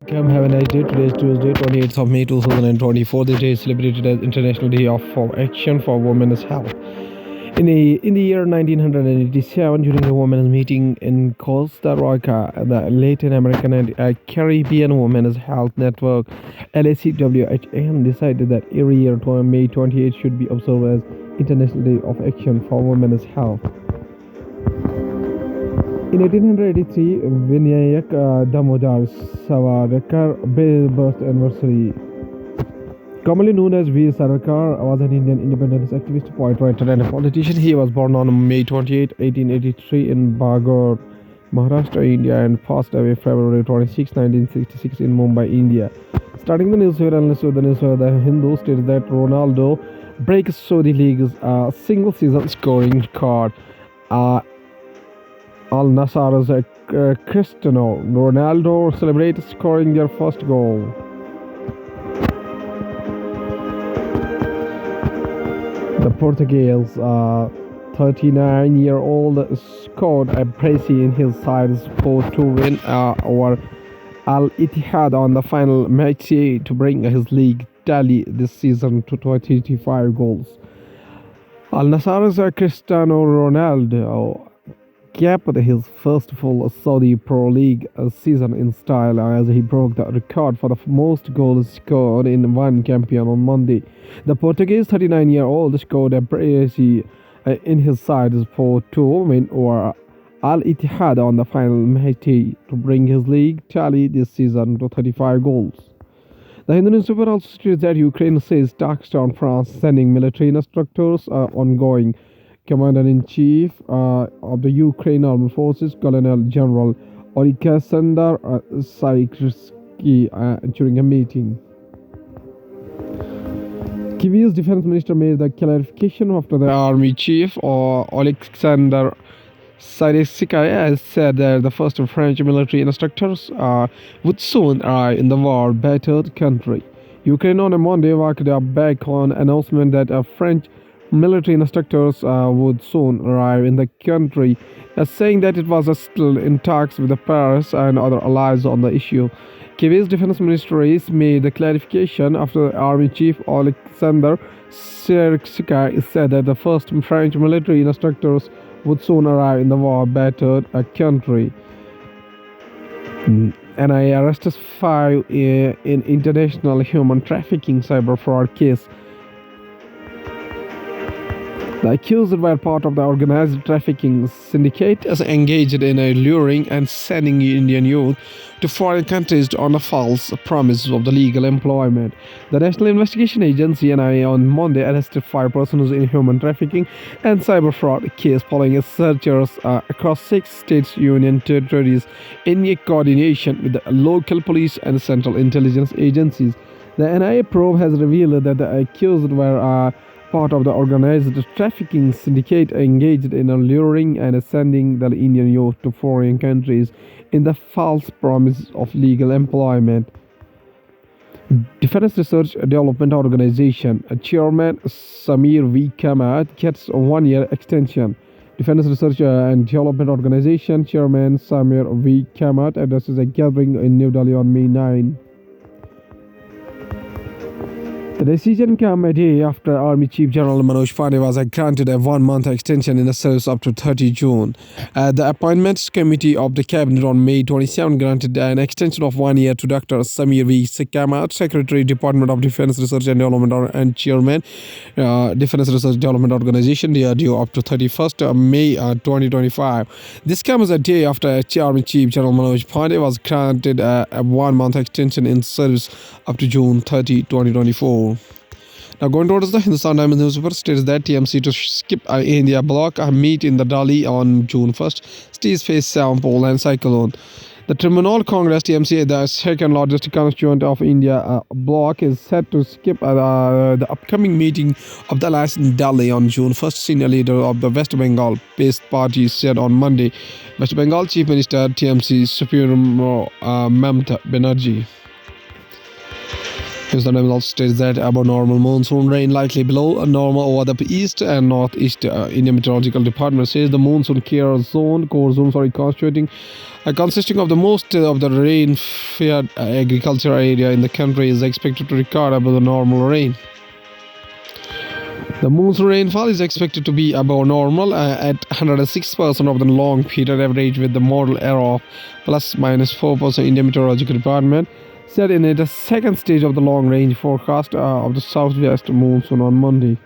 Come have a nice day. Today is Tuesday, 28th of May 2024. This day is celebrated as International Day of for Action for Women's Health. In the year 1987, during a women's meeting in Costa Rica, the Latin American and Caribbean Women's Health Network (LACWHN) decided that every year May 28 should be observed as International Day of Action for Women's Health. In 1883, Vinayak Damodar Savarkar birth anniversary. Commonly known as Veer Savarkar, was an Indian independence activist, poet, writer, and a politician. He was born on May 28, 1883, in Bagor, Maharashtra, India, and passed away February 26, 1966, in Mumbai, India. Starting the newspaper analyst with the newspaper The Hindu states that Ronaldo breaks Saudi League's single-season scoring record. Al Nassr's Cristiano Ronaldo celebrates scoring their first goal. The Portuguese 39-year-old scored a brace in his side's 4-2 win over Al Ittihad on the final match to bring his league tally this season to 25 goals. Al Nassr's Cristiano Ronaldo capped his first full Saudi Pro League season in style as he broke the record for the most goals scored in one campaign on Monday. The Portuguese 39-year-old scored a brace in his side's 4-2 win over Al Ittihad on the final match to bring his league tally this season to 35 goals. The Hindu newspaper also states that Ukraine says talks on France sending military instructors ongoing. Commander-in-Chief of the Ukraine Armed Forces, Colonel General Oleksandr Syrsky, during a meeting. Kyiv's defense minister made the clarification after the army chief, Oleksandr Syrsky, has said that the first French military instructors would soon arrive in the war-battered country. Ukraine on a Monday walked back on announcement that French military instructors would soon arrive in the country, saying that it was still in talks with Paris and other allies on the issue. Kyiv's defense ministry made the clarification after the army chief Oleksandr Syrsky said that the first French military instructors would soon arrive in the war-battered country. NIA arrests 5 in international human trafficking cyber fraud case. The accused were part of the organized trafficking syndicate engaged in luring and sending Indian youth to foreign countries on the false promise of the legal employment. The National Investigation Agency (NIA) on Monday arrested 5 persons in human trafficking and cyber fraud case following searches across 6 states, union territories in coordination with the local police and central intelligence agencies. The NIA probe has revealed that the accused were part of the organized trafficking syndicate engaged in luring and sending the Indian youth to foreign countries in the false promise of legal employment. Defense Research Development Organization Chairman Samir V. Kamat gets a 1-year extension. Defense Research and Development Organization Chairman Samir V. Kamat addresses a gathering in New Delhi on May 9. The decision came a day after Army Chief General Manoj Pandey was granted a 1-month extension in the service up to 30 June. The Appointments Committee of the Cabinet on May 27 granted an extension of 1 year to Dr. Samir V. Kamat, Secretary, Department of Defense Research and Development and Chairman, Defense Research Development Organization, DRDO, up to 31st May 2025. This comes a day after Army Chief General Manoj Pandey was granted a 1-month extension in service up to June 30, 2024. Now, going towards the Hindustan Times newspaper states that TMC to skip India bloc meet in the Delhi on June 1st. States face sample and cyclone. The Trinamool Congress (TMC), the second largest constituent of India bloc, is set to skip the upcoming meeting of the alliance in Delhi on June 1st. Senior leader of the West Bengal-based party said on Monday. West Bengal Chief Minister TMC Supremo Mamata Banerjee. The result states that above normal monsoon rain likely below normal over the east and northeast. Indian Meteorological Department says the monsoon core zone, consisting of the most of the rain-fed agricultural area in the country, is expected to record above the normal rain. The monsoon rainfall is expected to be above normal at 106% of the long period average, with the model error of plus minus 4%. Indian Meteorological Department said in the second stage of the long-range forecast of the southwest monsoon on Monday.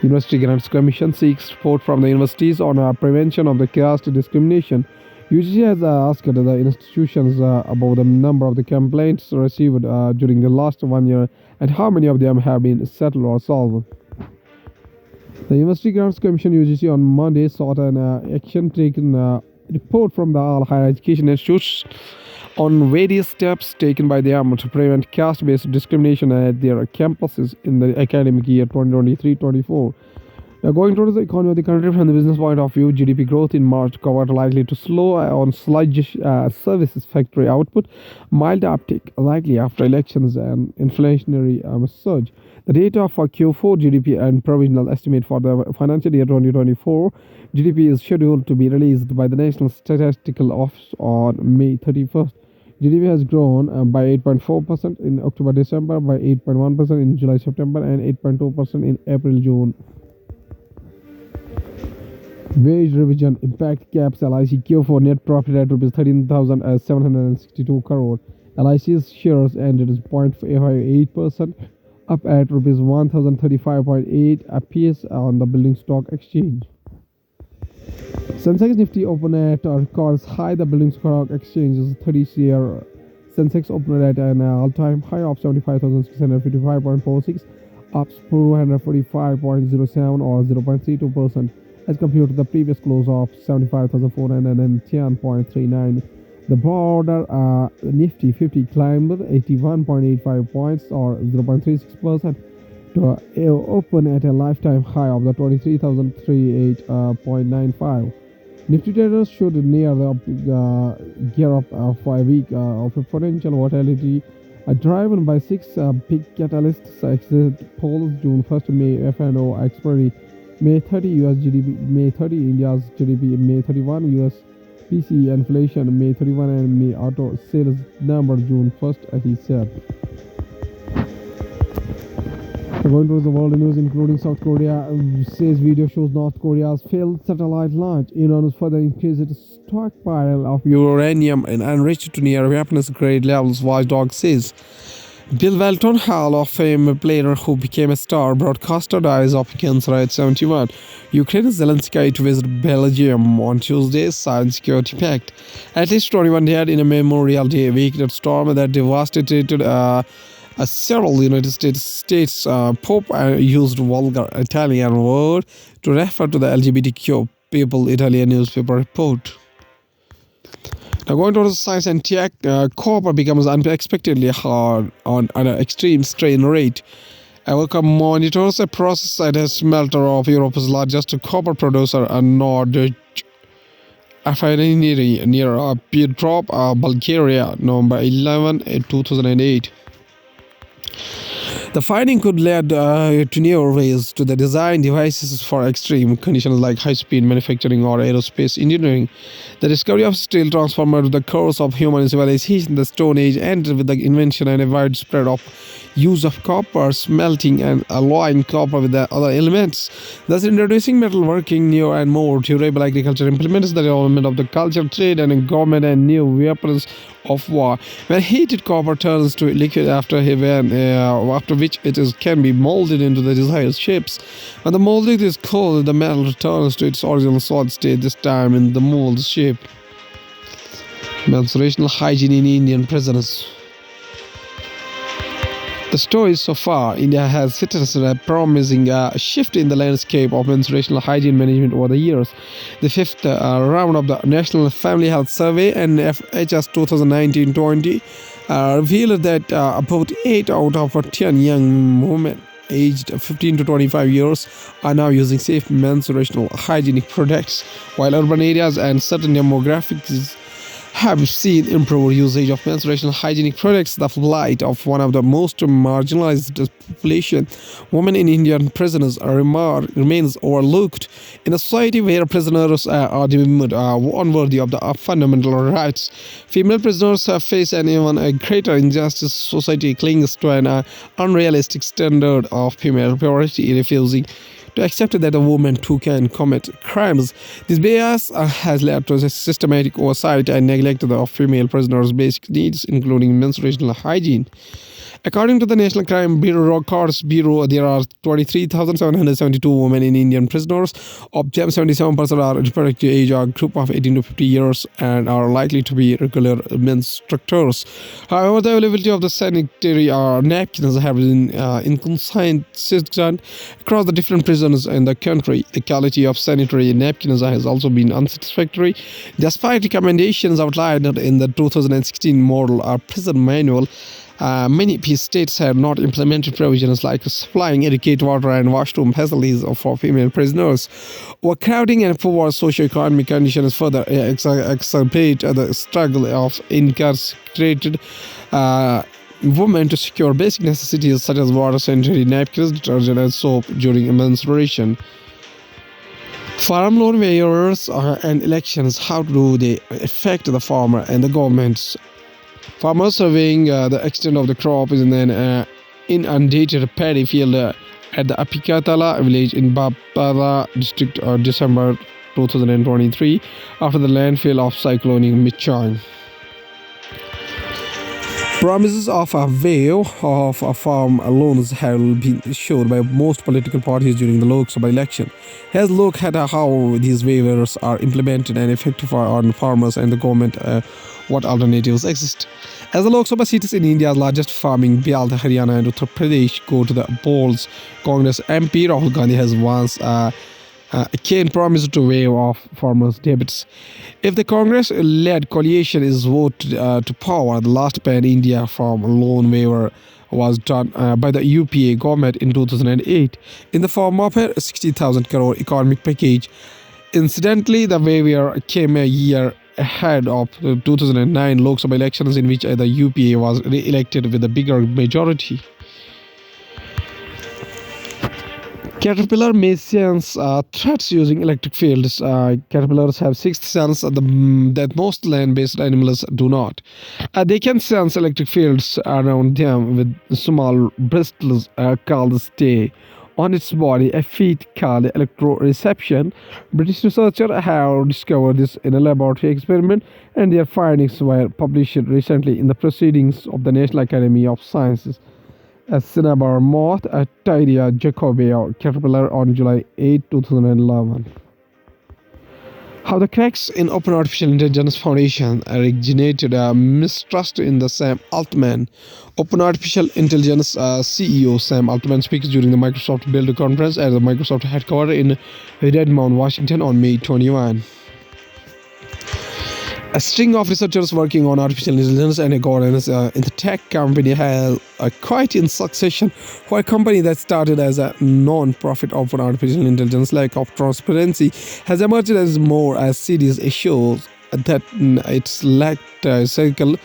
University Grants Commission seeks support from the universities on prevention of the caste discrimination. UGC has asked the institutions about the number of the complaints received during the last 1 year and how many of them have been settled or solved. The University Grants Commission UGC on Monday sought an action taken report from the all higher education institutes on various steps taken by them to prevent caste-based discrimination at their campuses in the academic year 2023-24. Now, going towards the economy of the country from the business point of view, GDP growth in March covered likely to slow on sluggish services factory output, mild uptick likely after elections and inflationary surge. The data for Q4 GDP and provisional estimate for the financial year 2024 GDP is scheduled to be released by the National Statistical Office on May 31st. GDP has grown by 8.4% in October-December, by 8.1% in July-September, and 8.2% in April-June. Wage revision impact caps LIC Q4 net profit at Rs 13,762 crore. LIC's shares ended 0.58%, up at Rs 1,035.8 apiece on the building stock exchange. Sensex Nifty opened at a record high. The building stock exchange's 30-year Sensex opened at an all-time high of 75,655.46, up 445.07 or 0.32%. as compared to the previous close of 75,410.39. The broader Nifty 50 climbed 81.85 points or 0.36% to open at a lifetime high of the 23,038.95. Nifty traders should near the gear up for a week of potential volatility, driven by six big catalysts: exit polls, June 1st May FNO expiry, May 30 US GDP, May 30 India's GDP, May 31 US PCE inflation, May 31 and May auto sales number June 1st, as he said. Going to the world news, including South Korea says video shows North Korea's failed satellite launch. Iran has further increased its stockpile of uranium and enriched to near weapons-grade levels, watchdog says. Bill Walton, Hall of Fame player who became a star broadcaster, dies of cancer at 71. Ukraine's Zelensky to visit Belgium on Tuesday, signed security pact. At least 21 died in a Memorial Day weekend storm that devastated several United States. Pope used vulgar Italian word to refer to the LGBTQ people, Italian newspaper report. Now, going to the science and tech, copper becomes unexpectedly hard on an extreme strain rate. Evocom monitors a process at a smelter of Europe's largest copper producer, Nordic Refinery near Petrov, Bulgaria, November 11, 2008. The finding could lead to new ways to the design devices for extreme conditions like high-speed manufacturing or aerospace engineering. The discovery of steel transformed the course of human civilization. The Stone Age ended with the invention and a widespread of use of copper, smelting and alloying copper with the other elements, thus introducing metalworking, new and more durable agriculture implements, the development of the culture, trade and government, and new weapons of war. When heated, copper turns to liquid after which it can be molded into the desired shapes. When the molding is cold, the metal returns to its original solid state, this time in the mold shape. Menstruational hygiene in Indian prisons. The story so far, India has witnessed a promising shift in the landscape of menstruational hygiene management over the years. The fifth round of the National Family Health Survey, NFHS 2019-20, revealed that about 8 out of 10 young women aged 15 to 25 years are now using safe menstruational hygienic products, while urban areas and certain demographics have seen improved usage of menstrual hygienic products, the plight of one of the most marginalized population, women in Indian prisons, remains overlooked. In a society where prisoners are deemed unworthy of the fundamental rights, female prisoners face an even greater injustice. Society clings to an unrealistic standard of female purity, refusing to accept that a woman too can commit crimes. This bias has led to a systematic oversight and neglect of female prisoners' basic needs, including menstrual hygiene. According to the National Crime Bureau Records Bureau, there are 23,772 women in Indian prisoners. Of them, 77% are reproductive age, a group of 18 to 50 years, and are likely to be regular menstruators. However, the availability of the sanitary napkins have been inconsistent across the different prisons in the country. The quality of sanitary napkins has also been unsatisfactory. Despite recommendations outlined in the 2016 Model Prison Manual, many states have not implemented provisions like supplying adequate water and washroom facilities for female prisoners. Overcrowding and poor socio-economic conditions further exacerbate the struggle of incarcerated women to secure basic necessities such as water, sanitary napkins, detergent, and soap during menstruation. Farm loan waivers and elections, how do they affect the farmer and the governments? Farmers surveying the extent of the crop in an inundated paddy field at the Apikatala village in Bapara district December 2023 after the landfall of cyclone Michaung. Promises of a waive of farm loans have been shown by most political parties during the Lok Sabha election. Let's look at how these waivers are implemented and effective on farmers and the government. What alternatives exist? As the Lok Sabha seats in India's largest farming belt, Haryana and Uttar Pradesh go to the polls, Congress MP Rahul Gandhi has once again promised to waive off farmers' debts. If the Congress-led coalition is voted to power, the last pan-India farm loan waiver was done by the UPA government in 2008 in the form of a 60,000 crore economic package. Incidentally, the waiver came a year ahead of the 2009 Lok Sabha elections, in which the UPA was re-elected with a bigger majority. Caterpillar may sense threats using electric fields. Caterpillars have sixth sense that most land-based animals do not. They can sense electric fields around them with small bristles called stay on its body, a feat called electroreception. British researchers have discovered this in a laboratory experiment, and their findings were published recently in the Proceedings of the National Academy of Sciences. A cinnabar moth, a Tyria jacobea caterpillar, on July 8, 2011. How the cracks in Open Artificial Intelligence Foundation originated a mistrust in the Sam Altman. Open Artificial Intelligence CEO Sam Altman speaks during the Microsoft Build conference at the Microsoft headquarters in Redmond, Washington on May 21. A string of researchers working on artificial intelligence and governance in the tech company held quite in succession for a company that started as a non-profit. Open artificial intelligence lack of transparency has emerged as more as serious issues that it's lacked a cycle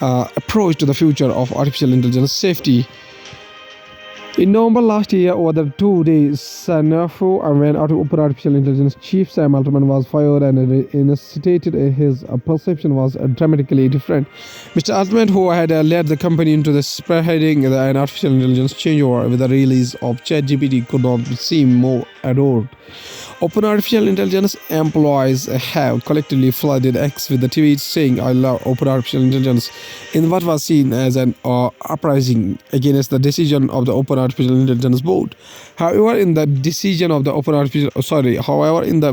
approach to the future of artificial intelligence safety. In November last year, over the 2 days, Sanofi when Open Artificial Intelligence chief Sam Altman was fired, and stated his perception was dramatically different. Mr. Altman, who had led the company into the spearheading an artificial intelligence changeover with the release of ChatGPT, could not seem more adored. Open Artificial Intelligence employees have collectively flooded X with the tweets saying, "I love Open Artificial Intelligence," in what was seen as an uprising against the decision of the Open Artificial Intelligence board. However, in the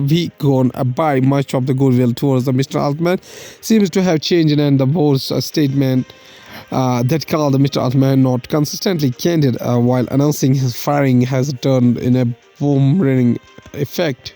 week gone by, much of the goodwill towards the Mr. Altman seems to have changed, and the board's statement that called Mr. Altman not consistently candid while announcing his firing has turned in a boomerang effect.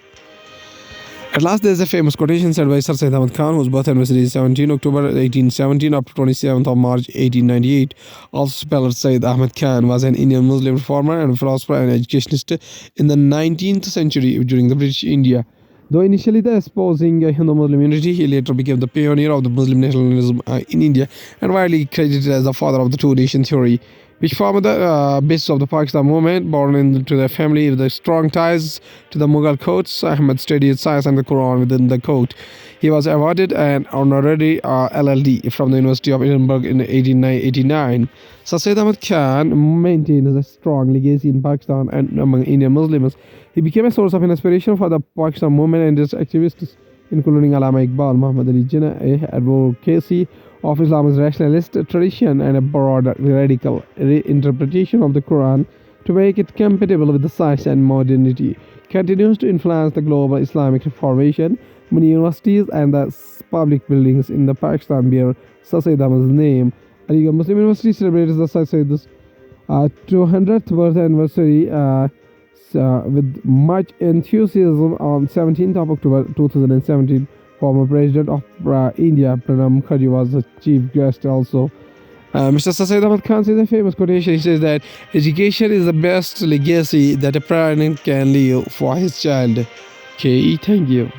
At last, there is a famous quotation said by Sir Syed Ahmad Khan, whose birth anniversary is 17 October 1817 up to 27th of March 1898. Also spelled Syed Ahmad Khan was an Indian Muslim reformer and philosopher and educationist in the 19th century during the British India. Though initially the espousing Hindu-Muslim unity, he later became the pioneer of the Muslim nationalism in India and widely credited as the father of the two-nation theory, which formed the basis of the Pakistan movement. Born into the family with strong ties to the Mughal courts, Ahmed studied science and the Quran within the court. He was awarded an honorary LLD from the University of Edinburgh in 1889. Sir Syed Ahmad Khan maintains a strong legacy in Pakistan and among Indian Muslims. He became a source of inspiration for the Pakistan movement and its activists, including Allama Iqbal, Muhammad Ali Jinnah, advocacy of Islam's rationalist tradition and a broad radical reinterpretation of the Quran to make it compatible with the science and modernity, continues to influence the global Islamic reformation. Many universities and the public buildings in the Pakistan bear Sir Syed Ahmad's name. Aligarh Muslim University celebrates the Sir Syed's 200th birth anniversary with much enthusiasm on 17th of October 2017. Former President of India, Pranab Mukherjee, was the chief guest also. Mr. Sir Syed Ahmad Khan says a famous quotation. He says that education is the best legacy that a parent can leave for his child. Okay, thank you.